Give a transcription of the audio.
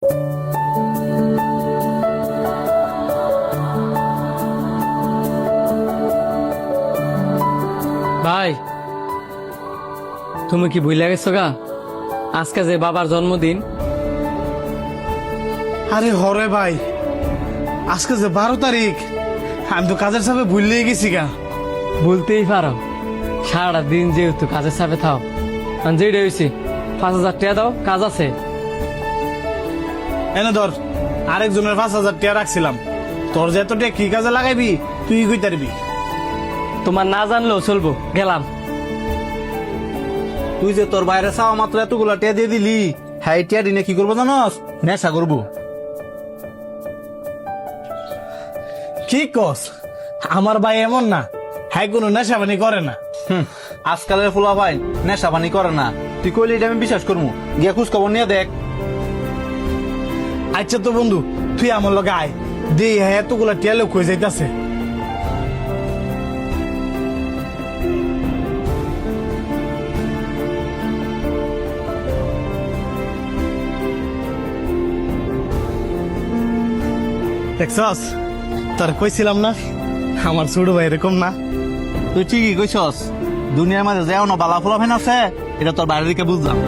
ভাই তুমি কি ভুলে গেছো গা আজকে যে বাবার জন্মদিন? আরে হরে ভাই, আজকে যে 12 তারিখ, আমি তো কাজের চাপে ভুলে গেছি গা। বলতেই পারো, সারা দিন যেহেতু কাজের চাপে থাও, যেটা হয়েছি 5,000 টাকা দাও, কাজ আছে। এনে ধর, আরেকজনের 5,000 টাকা রাখছিলাম। তোর যে এত টাকা কি কাজে লাগাইবি তুই কই তারবি। তোমার না জানলেও চলবো, গেলাম। তুই যে তোর বাইরে চাওয়া মাত্র এতগুলা টিয়া দিয়ে দিলি, হ্যাঁ টিয়া দিনে কি করবো জানস? নেশা করবো। কি কস? আমার ভাই এমন না, হ্যাঁ কোনো নেশাবানি করে না। আজকালের ফুলা ভাই নেশা পানি করে না। তুই কইলি এটা আমি বিশ্বাস করবো? গিয়া খোঁজ খবর নিয়ে দেখ। আচ্ছা তো বন্ধু, তুই আমার লগে আয়, দিয়ে হ্যাঁ এতগুলা টিয়া লোক হয়ে যাইতাছে। দেখছস, তোর কইছিলাম না আমার ছোট ভাই এরকম না। তুই ঠিকই কইছস, দুনিয়ার মাঝে যেও না বালা ফুলা ফেন আছে, এটা তোর বাইরে দিকে বুঝলাম।